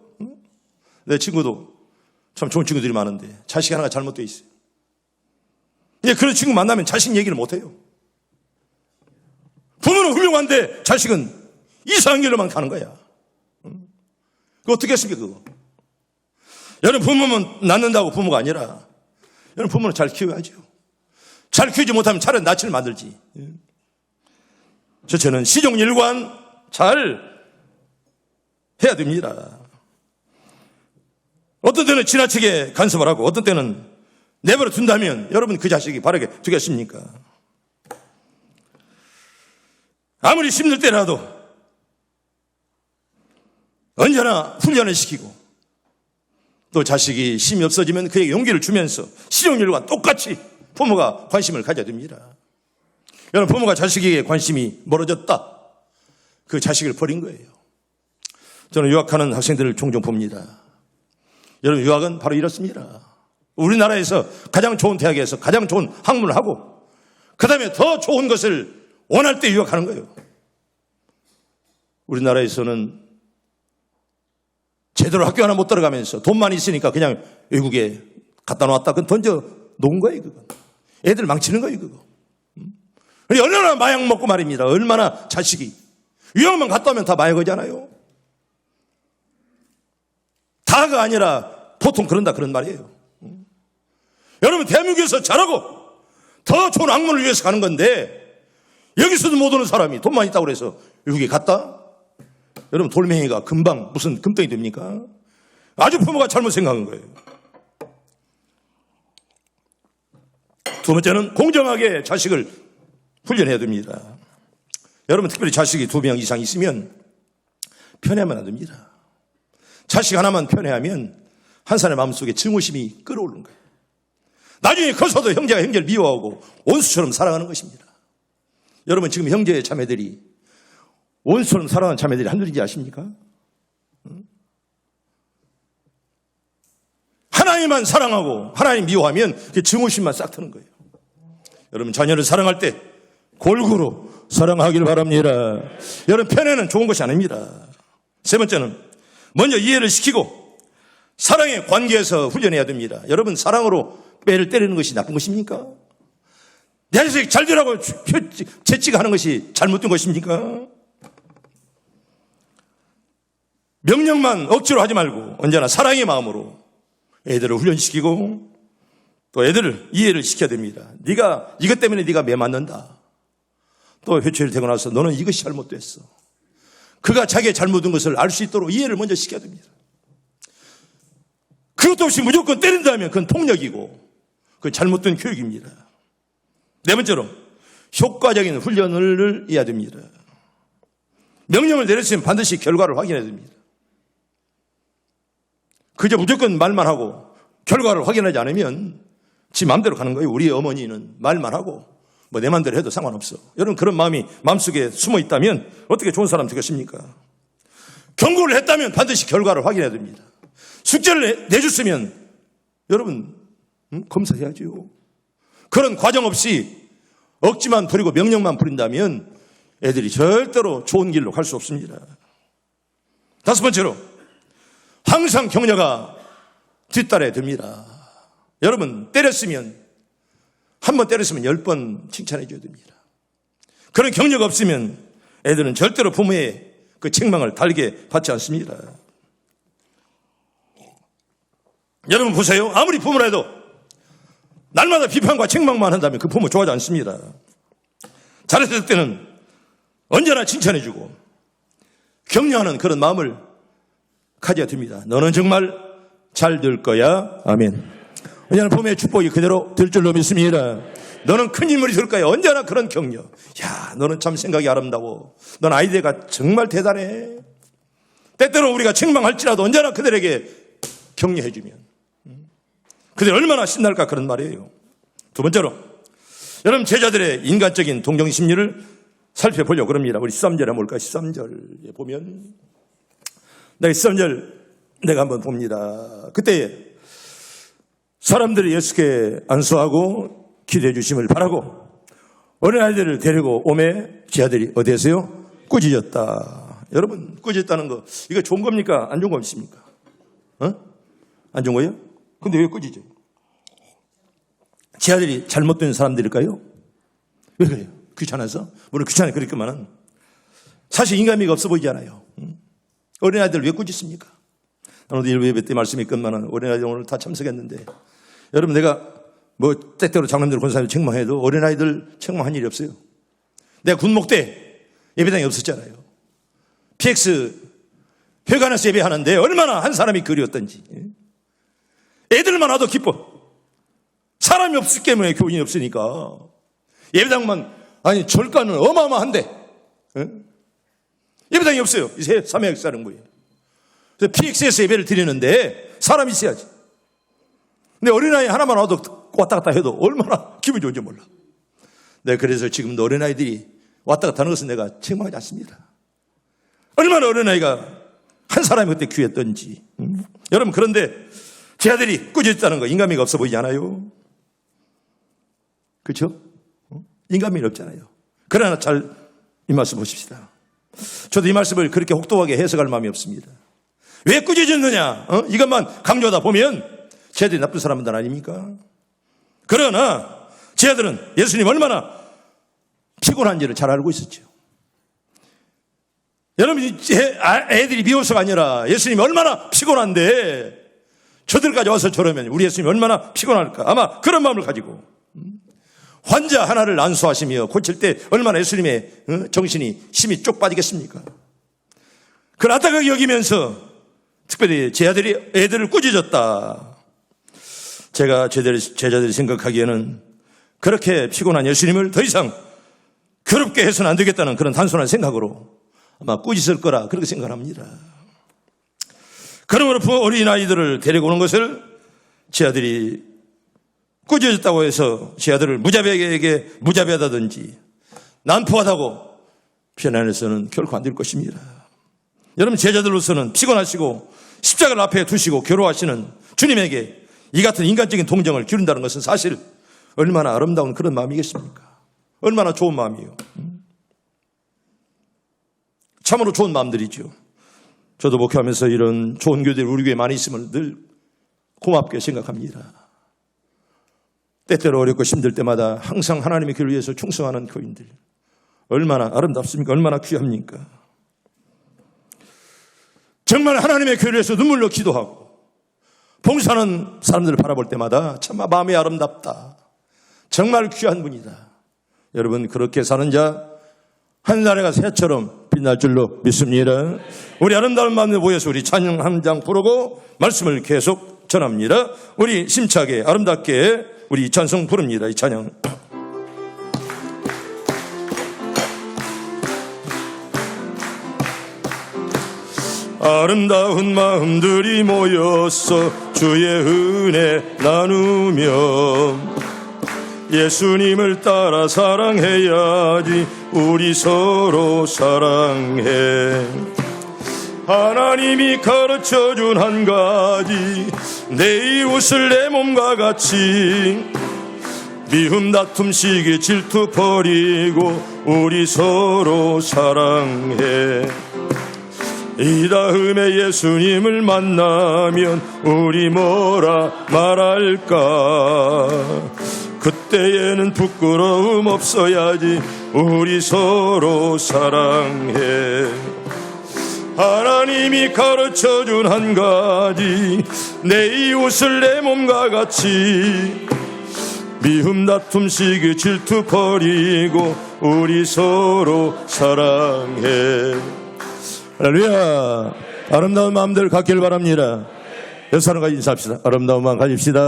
내 친구도 참 좋은 친구들이 많은데 자식이 하나가 잘못되어 있어요. 예, 그런 친구 만나면 자식 얘기를 못해요. 부모는 훌륭한데 자식은 이상한 길로만 가는 거야. 그거 어떻게 했습니까, 그거? 여러분, 부모는 낳는다고 부모가 아니라 여러분, 부모는 잘 키워야죠. 잘 키우지 못하면 차라리 낯을 만들지. 저는 시종일관 잘 해야 됩니다. 어떤 때는 지나치게 간섭을 하고 어떤 때는 내버려 둔다면 여러분 그 자식이 바르게 두겠습니까? 아무리 힘들 때라도 언제나 훈련을 시키고 또 자식이 힘이 없어지면 그에게 용기를 주면서 시종일관 똑같이 부모가 관심을 가져야 됩니다. 여러분, 부모가 자식에게 관심이 멀어졌다, 그 자식을 버린 거예요. 저는 유학하는 학생들을 종종 봅니다. 여러분, 유학은 바로 이렇습니다. 우리나라에서 가장 좋은 대학에서 가장 좋은 학문을 하고 그 다음에 더 좋은 것을 원할 때 유학하는 거예요. 우리나라에서는 제대로 학교 하나 못 들어가면서 돈만 있으니까 그냥 외국에 갖다 놓았다 그건 던져 놓은 거예요, 그거. 애들 망치는 거예요, 그거. 얼마나 마약 먹고 말입니다. 얼마나 자식이. 유학만 갔다 오면 다 마약이잖아요. 다가 아니라 보통 그런다, 그런 말이에요. 여러분, 대한민국에서 잘하고 더 좋은 학문을 위해서 가는 건데 여기서도 못 오는 사람이 돈만 있다고 그래서 외국에 갔다? 여러분, 돌멩이가 금방 무슨 금덩이 됩니까? 아주 부모가 잘못 생각한 거예요. 두 번째는 공정하게 자식을 훈련해야 됩니다. 여러분, 특별히 자식이 2명 이상 있으면 편애하면 안 됩니다. 자식 하나만 편애하면 한 사람의 마음속에 증오심이 끌어오르는 거예요. 나중에 커서도 형제가 형제를 미워하고 원수처럼 사랑하는 것입니다. 여러분, 지금 형제 자매들이 원수처럼 사랑하는 자매들이 한둘인지 아십니까? 하나님만 사랑하고 하나님 미워하면 증오심만 싹 트는 거예요. 여러분, 자녀를 사랑할 때 골고루 사랑하길 바랍니다. 여러분, 편애는 좋은 것이 아닙니다. 세 번째는 먼저 이해를 시키고 사랑의 관계에서 훈련해야 됩니다. 여러분, 사랑으로 빼를 때리는 것이 나쁜 것입니까? 내 자식 잘 되라고 채찍 하는 것이 잘못된 것입니까? 명령만 억지로 하지 말고 언제나 사랑의 마음으로 애들을 훈련시키고 또 애들을 이해를 시켜야 됩니다. 네가 이것 때문에 네가 매 맞는다. 또 회초리를 대고 나서 너는 이것이 잘못됐어. 그가 자기의 잘못된 것을 알 수 있도록 이해를 먼저 시켜야 됩니다. 그것도 없이 무조건 때린다면 그건 폭력이고 그건 잘못된 교육입니다. 네 번째로 효과적인 훈련을 해야 됩니다. 명령을 내렸으면 반드시 결과를 확인해야 됩니다. 그저 무조건 말만 하고 결과를 확인하지 않으면 지 마음대로 가는 거예요. 우리 어머니는 말만 하고 뭐 내 마음대로 해도 상관없어. 여러분, 그런 마음이 마음속에 숨어 있다면 어떻게 좋은 사람 되겠습니까? 경고를 했다면 반드시 결과를 확인해야 됩니다. 숙제를 내줬으면 여러분 검사해야죠. 그런 과정 없이 억지만 부리고 명령만 부린다면 애들이 절대로 좋은 길로 갈 수 없습니다. 다섯 번째로 항상 격려가 뒤따라야 됩니다. 여러분, 때렸으면 한 번 때렸으면 10번 칭찬해 줘야 됩니다. 그런 격려가 없으면 애들은 절대로 부모의 그 책망을 달게 받지 않습니다. 여러분 보세요. 아무리 부모라 해도 날마다 비판과 책망만 한다면 그 부모 좋아하지 않습니다. 잘했을 때는 언제나 칭찬해주고 격려하는 그런 마음을 가져야 됩니다. 너는 정말 잘 될 거야. 아멘. 언제나 부모의 축복이 그대로 될 줄로 믿습니다. 너는 큰 인물이 될 거야. 언제나 그런 격려. 야, 너는 참 생각이 아름다워. 넌 아이디어가 정말 대단해. 때때로 우리가 책망할지라도 언제나 그들에게 격려해주면 그들이 얼마나 신날까 그런 말이에요. 두 번째로 여러분 제자들의 인간적인 동정심리를 살펴보려고 그럽니다. 우리 13절에 한번 볼까요? 13절에 보면 내가 13절 내가 한번 봅니다. 그때 사람들이 예수께 안수하고 기도해 주심을 바라고 어린아이들을 데리고 오매 제자들이 어디에서요? 꾸짖었다. 여러분 꾸짖었다는 거 이거 좋은 겁니까? 안 좋은 겁니까? 안 좋은 거예요? 근데 왜 꾸짖어요? 제자들이 잘못된 사람들일까요? 왜 그래요? 귀찮아서? 물론 귀찮아요. 그렇지만은 사실 인간미가 없어 보이잖아요. 어린아이들 왜 꾸짖습니까? 오늘 1부 예배 때 말씀이 끝나는 어린아이들 오늘 다 참석했는데 여러분 내가 뭐 때때로 장남들 권사님 책망해도 어린아이들 책망한 일이 없어요. 내가 군목 때 예배당이 없었잖아요. PX 회관에서 예배하는데 얼마나 한 사람이 그리웠던지. 애들만 와도 기뻐. 사람이 없기 때문에 교인이 없으니까. 예배당만 아니 절간은 어마어마한데 예배당이 없어요. 이 3회 사는 거예요. 그래서 PX에서 예배를 드리는데 사람이 있어야지. 근데 어린아이 하나만 와도 왔다 갔다 해도 얼마나 기분이 좋은지 몰라. 네, 그래서 지금도 어린아이들이 왔다 갔다 하는 것은 내가 책망하지 않습니다. 얼마나 어린아이가 한 사람이 그때 귀했던지. 여러분 그런데 제자들이 꾸짖었다는 거 인간미가 없어 보이지 않아요? 그렇죠? 인간미는 없잖아요. 그러나 잘 이 말씀 보십시다. 저도 이 말씀을 그렇게 혹독하게 해석할 마음이 없습니다. 왜 꾸짖었느냐? 이것만 강조하다 보면 제자들이 나쁜 사람들 아닙니까? 그러나 제자들은 예수님 얼마나 피곤한지를 잘 알고 있었죠. 여러분 애들이 미워서가 아니라 예수님이 얼마나 피곤한데 저들까지 와서 저러면 우리 예수님이 얼마나 피곤할까? 아마 그런 마음을 가지고 환자 하나를 안수하시며 고칠 때 얼마나 예수님의 정신이 힘이 쪽 빠지겠습니까? 그걸 안타깝게 여기면서 특별히 제자들이 애들을 꾸짖었다. 제가 제자들이 생각하기에는 그렇게 피곤한 예수님을 더 이상 괴롭게 해서는 안 되겠다는 그런 단순한 생각으로 아마 꾸짖을 거라 그렇게 생각합니다. 그러므로 어린아이들을 데리고 오는 것을 제자들이 꾸짖었다고 해서 제자들을 무자비하다든지 난포하다고 표현해서는 결코 안 될 것입니다. 여러분 제자들로서는 피곤하시고 십자가를 앞에 두시고 괴로워하시는 주님에게 이 같은 인간적인 동정을 기른다는 것은 사실 얼마나 아름다운 그런 마음이겠습니까? 얼마나 좋은 마음이에요. 참으로 좋은 마음들이죠. 저도 목회하면서 이런 좋은 교회들이 우리 교회에 많이 있음을 늘 고맙게 생각합니다. 때때로 어렵고 힘들 때마다 항상 하나님의 길을 위해서 충성하는 교인들 얼마나 아름답습니까? 얼마나 귀합니까? 정말 하나님의 교회를 위해서 눈물로 기도하고 봉사하는 사람들을 바라볼 때마다 참 마음이 아름답다. 정말 귀한 분이다. 여러분 그렇게 사는 자 하늘나라가 새처럼 빛날 줄로 믿습니다. 우리 아름다운 마음을 모여서 우리 찬양 한 장 부르고 말씀을 계속 전합니다. 우리 심차게 아름답게 우리 찬송 부릅니다. 이 찬양. 아름다운 마음들이 모여서 주의 은혜 나누며 예수님을 따라 사랑해야지. 우리 서로 사랑해. 하나님이 가르쳐준 한 가지, 내 이웃을 내 몸과 같이 미움 다툼 시기 질투 버리고 우리 서로 사랑해. 이 다음에 예수님을 만나면 우리 뭐라 말할까? 그때에는 부끄러움 없어야지. 우리 서로 사랑해. 하나님이 가르쳐준 한 가지, 내 이웃을 내 몸과 같이 미움 다툼 시기 질투 버리고 우리 서로 사랑해. 할렐루야. 아름다운 마음들 갖길 바랍니다. 여러 사람과 인사합시다. 아름다운 마음 가집시다.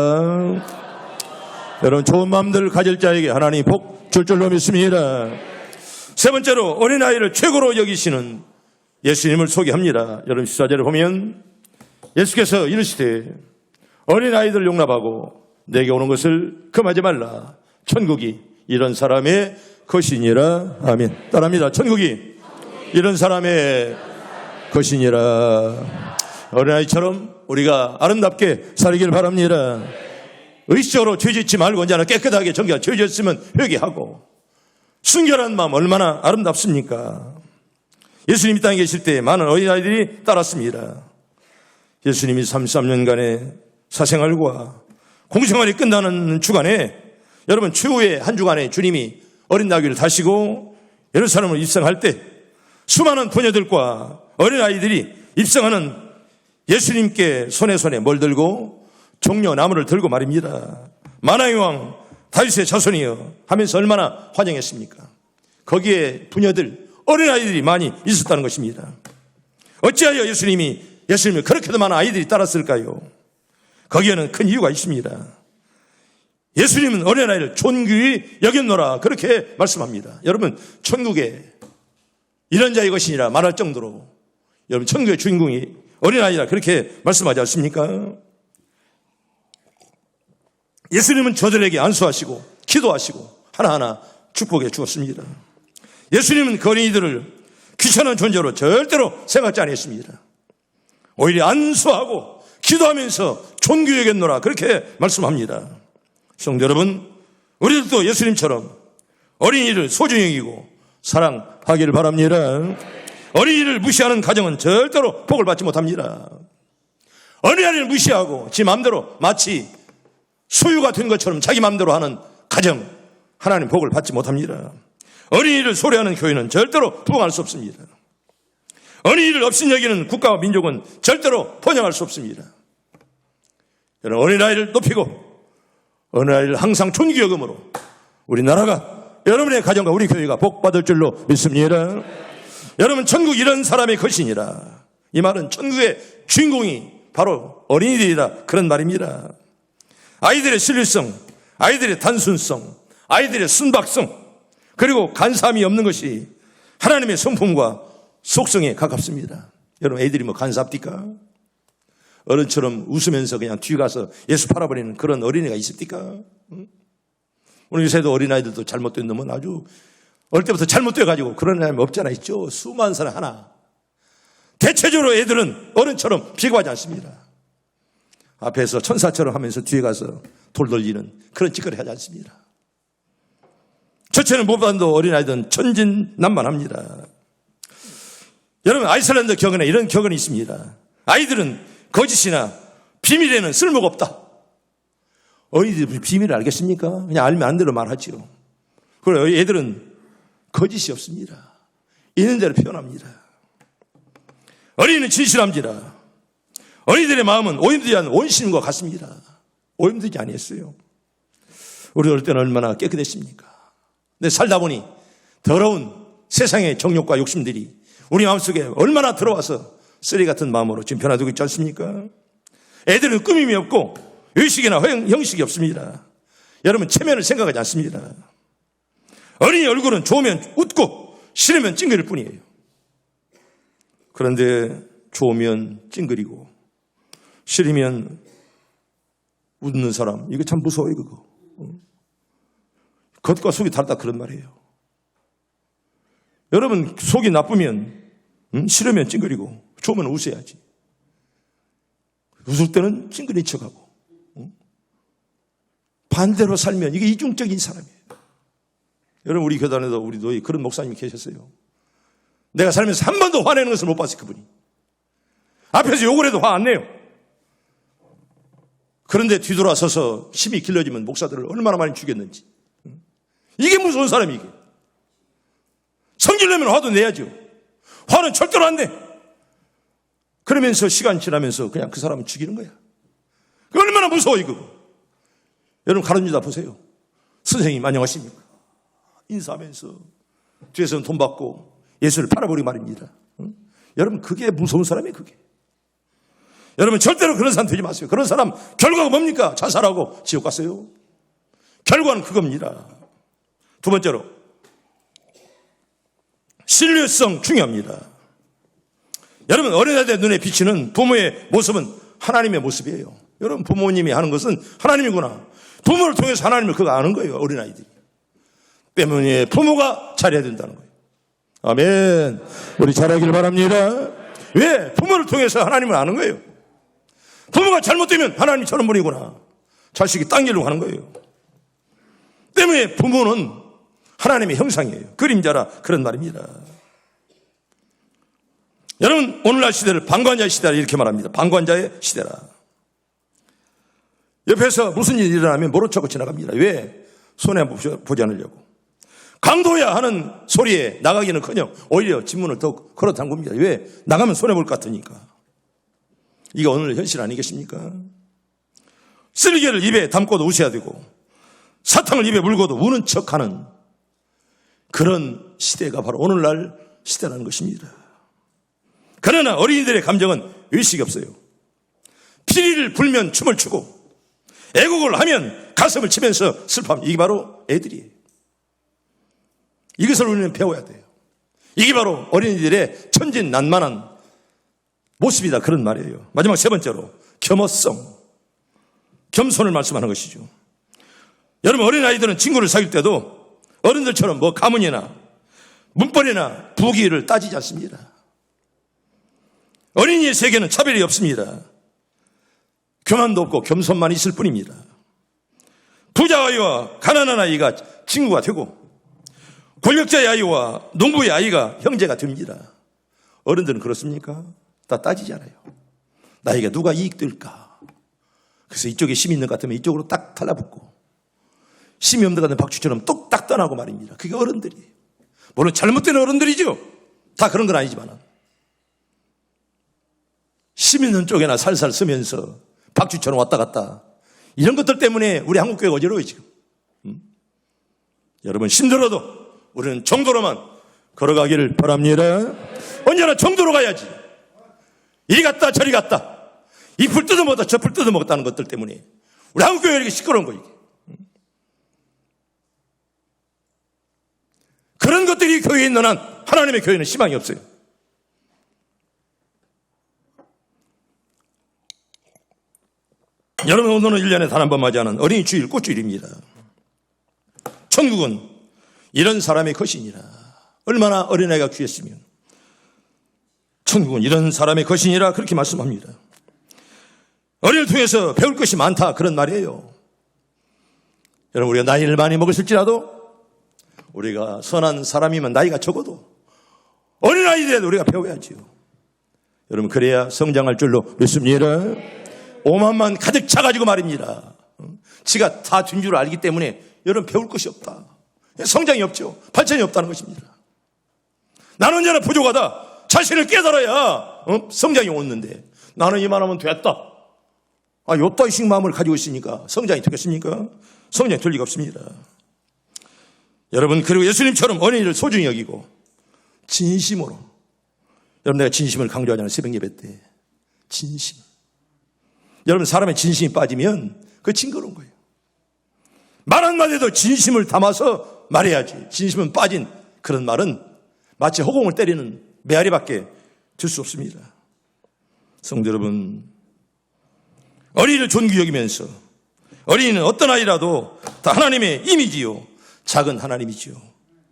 여러분, 좋은 마음들 가질 자에게 하나님이 복 줄 줄로 믿습니다. 세 번째로, 어린아이를 최고로 여기시는 예수님을 소개합니다. 여러분, 시사제를 보면 예수께서 이르시되 어린아이들 용납하고 내게 오는 것을 금하지 말라. 천국이 이런 사람의 것이니라. 아멘. 따라합니다. 천국이 이런 사람의 것이니라. 어린아이처럼 우리가 아름답게 살기를 바랍니다. 의식적으로 죄짓지 말고 언제나 깨끗하게 정결, 죄짓으면 회개하고, 순결한 마음 얼마나 아름답습니까? 예수님이 땅에 계실 때 많은 어린아이들이 따랐습니다. 예수님이 33년간의 사생활과 공생활이 끝나는 주간에, 여러분, 최후의 한 주간에 주님이 어린 나귀를 타시고 예루살렘을 입성할 때 수많은 부녀들과 어린아이들이 입성하는 예수님께 손에 뭘 들고 종려 나무를 들고 말입니다. 만왕의 왕 다윗의 자손이여 하면서 얼마나 환영했습니까? 거기에 부녀들, 어린아이들이 많이 있었다는 것입니다. 어찌하여 예수님을 그렇게도 많은 아이들이 따랐을까요? 거기에는 큰 이유가 있습니다. 예수님은 어린아이를 존귀히 여겼노라, 그렇게 말씀합니다. 여러분, 천국에 이런 자의 것이니라 말할 정도로, 여러분, 천국의 주인공이 어린아이라 그렇게 말씀하지 않습니까? 예수님은 저들에게 안수하시고 기도하시고 하나하나 축복해 주었습니다. 예수님은 그 어린이들을 귀찮은 존재로 절대로 생각지 않았습니다. 오히려 안수하고 기도하면서 존귀히 여겼노라, 그렇게 말씀합니다. 성도 여러분, 우리들도 예수님처럼 어린이를 소중히 여기고 사랑하기를 바랍니다. 어린이를 무시하는 가정은 절대로 복을 받지 못합니다. 어린아이를 무시하고 지 마음대로 마치 소유가 된 것처럼 자기 마음대로 하는 가정, 하나님 복을 받지 못합니다. 어린이를 소리하는 교회는 절대로 부흥할 수 없습니다. 어린이를 없인 여기는 국가와 민족은 절대로 번영할 수 없습니다. 여러분, 어린아이를 높이고 어린아이를 항상 존귀 여김으로 우리나라가, 여러분의 가정과 우리 교회가 복받을 줄로 믿습니다. 여러분, 천국 이런 사람의 것이니라. 이 말은 천국의 주인공이 바로 어린이들이다, 그런 말입니다. 아이들의 신뢰성, 아이들의 단순성, 아이들의 순박성, 그리고 간사함이 없는 것이 하나님의 성품과 속성에 가깝습니다. 여러분, 애들이 뭐 간사합니까? 어른처럼 웃으면서 그냥 뒤에 가서 예수 팔아버리는 그런 어린이가 있습니까? 오늘 요새도 어린아이들도 잘못된 놈은 아주 어릴 때부터 잘못돼가지고 그런 사람이 없잖아, 있죠. 수많은 사람 하나. 대체적으로 애들은 어른처럼 비교하지 않습니다. 앞에서 천사처럼 하면서 뒤에 가서 돌 돌리는 그런 짓거리 하지 않습니다. 첫째는 무엇보다도 어린아이들은 천진난만합니다. 여러분, 아이슬란드 격언에 이런 격언이 있습니다. 아이들은 거짓이나 비밀에는 쓸모가 없다. 어린이들이 비밀을 알겠습니까? 그냥 알면 안 되는 말하지요. 그리고 애들은 거짓이 없습니다. 있는 대로 표현합니다. 어린이는 진실합니다. 어린이들의 마음은 오염되지 않은 온신과 같습니다. 오염되지 아니했어요. 우리 어릴 때는 얼마나 깨끗했습니까? 근데 살다 보니 더러운 세상의 정욕과 욕심들이 우리 마음속에 얼마나 들어와서 쓰레기 같은 마음으로 지금 변화되고 있지 않습니까? 애들은 꾸밈이 없고 의식이나 형식이 없습니다. 여러분, 체면을 생각하지 않습니다. 어린이 얼굴은 좋으면 웃고 싫으면 찡그릴 뿐이에요. 그런데 좋으면 찡그리고 싫으면 웃는 사람, 이거 참 무서워요, 그거. 겉과 속이 다르다, 그런 말이에요. 여러분, 속이 나쁘면 싫으면 찡그리고 좋으면 웃어야지. 웃을 때는 찡그린 척하고 반대로 살면 이게 이중적인 사람이에요. 여러분, 우리 교단에도 우리도 그런 목사님이 계셨어요. 내가 살면서 한 번도 화내는 것을 못 봤어요, 그분이. 앞에서 욕을 해도 화 안 내요. 그런데 뒤돌아서서 힘이 길러지면 목사들을 얼마나 많이 죽였는지. 이게 무서운 사람이 이게. 성질내면 화도 내야죠. 화는 절대로 안 내. 그러면서 시간 지나면서 그냥 그 사람을 죽이는 거야. 그 얼마나 무서워 이거. 여러분 가르쳐다 보세요. 선생님 안녕하십니까? 인사하면서 뒤에서는 돈 받고 예수를 팔아버리고 말입니다. 응? 여러분 그게 무서운 사람이에요. 그게. 여러분 절대로 그런 사람 되지 마세요. 그런 사람 결과가 뭡니까? 자살하고 지옥 갔어요. 결과는 그겁니다. 두 번째로 신뢰성 중요합니다. 여러분 어린아이들 눈에 비치는 부모의 모습은 하나님의 모습이에요. 여러분 부모님이 하는 것은 하나님이구나. 부모를 통해서 하나님을 그거 아는 거예요. 어린아이들이. 때문에 부모가 잘해야 된다는 거예요. 아멘. 우리 잘하길 바랍니다. 왜? 부모를 통해서 하나님을 아는 거예요. 부모가 잘못되면 하나님이 저런 분이구나. 자식이 딴 길로 가는 거예요. 때문에 부모는 하나님의 형상이에요. 그림자라 그런 말입니다. 여러분 오늘날 시대를 방관자의 시대라 이렇게 말합니다. 방관자의 시대라. 옆에서 무슨 일이 일어나면 모른 척하고 지나갑니다. 왜? 손해보지 않으려고. 강도야 하는 소리에 나가기는커녕 오히려 진문을 더 걸어 담굽니다. 왜? 나가면 손해볼 것 같으니까. 이게 오늘 현실 아니겠습니까? 쓰리개를 입에 담고도 웃어야 되고 사탕을 입에 물고도 우는 척하는 그런 시대가 바로 오늘날 시대라는 것입니다. 그러나 어린이들의 감정은 의식이 없어요. 피리를 불면 춤을 추고 애국을 하면 가슴을 치면서 슬퍼합니다. 이게 바로 애들이에요. 이것을 우리는 배워야 돼요. 이게 바로 어린이들의 천진난만한 모습이다 그런 말이에요. 마지막 세 번째로 겸허성, 겸손을 말씀하는 것이죠. 여러분 어린아이들은 친구를 사귈 때도 어른들처럼 뭐 가문이나 문벌이나 부귀를 따지지 않습니다. 어린이의 세계는 차별이 없습니다. 교만도 없고 겸손만 있을 뿐입니다. 부자 아이와 가난한 아이가 친구가 되고 권력자의 아이와 농부의 아이가 형제가 됩니다. 어른들은 그렇습니까? 다 따지잖아요. 나에게 누가 이익될까? 그래서 이쪽에 힘이 있는 것 같으면 이쪽으로 딱 달라붙고 힘이 없는 것 같으면 박쥐처럼 뚝딱 떠나고 말입니다. 그게 어른들이에요. 물론 잘못된 어른들이죠. 다 그런 건 아니지만 힘 있는 쪽에나 살살 쓰면서 박쥐처럼 왔다 갔다 이런 것들 때문에 우리 한국교회가 어지러워요 지금. 여러분 힘들어도 우리는 정도로만 걸어가기를 바랍니다. 언제나 정도로 가야지. 이리 갔다 저리 갔다 이 풀 뜯어먹었다 저 풀 뜯어먹었다는 것들 때문에 우리 한국교회가 이렇게 시끄러운 거예요. 그런 것들이 교회에 있는 한 하나님의 교회는 희망이 없어요. 여러분 오늘은 1년에 단 한 번 맞이하는 어린이 주일 꽃주일입니다. 천국은 이런 사람의 것이니라. 얼마나 어린아이가 귀했으면 천국은 이런 사람의 것이니라 그렇게 말씀합니다. 어린이를 통해서 배울 것이 많다 그런 말이에요. 여러분 우리가 나이를 많이 먹었을지라도 우리가 선한 사람이면 나이가 적어도 어린아이들에도 우리가 배워야지요. 여러분 그래야 성장할 줄로 믿습니다. 오만만 가득 차가지고 말입니다. 지가 다 된 줄 알기 때문에 여러분 배울 것이 없다. 성장이 없죠. 발전이 없다는 것입니다. 나는 언제나 부족하다. 자신을 깨달아야 성장이 오는데 나는 이만하면 됐다. 요따위식 마음을 가지고 있으니까 성장이 되겠습니까? 성장이 될 리가 없습니다. 여러분 그리고 예수님처럼 어린이를 소중히 여기고 진심으로 여러분 내가 진심을 강조하잖아요. 새벽 예배 때 진심. 여러분 사람의 진심이 빠지면 그거 징그러운 거예요. 말 한마디도 진심을 담아서 말해야지. 진심은 빠진 그런 말은 마치 허공을 때리는 메아리밖에 될 수 없습니다. 성도 여러분 어린이를 존귀 여기면서 어린이는 어떤 아이라도 다 하나님의 이미지요 작은 하나님이지요.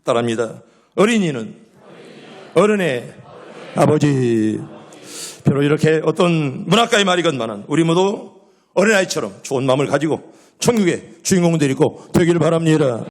따라합니다. 어린이는 어른의 아버지. 비록 이렇게 어떤 문학가의 말이건만은 우리 모두 어린아이처럼 좋은 마음을 가지고 천국의 주인공들이고 되기를 바랍니다.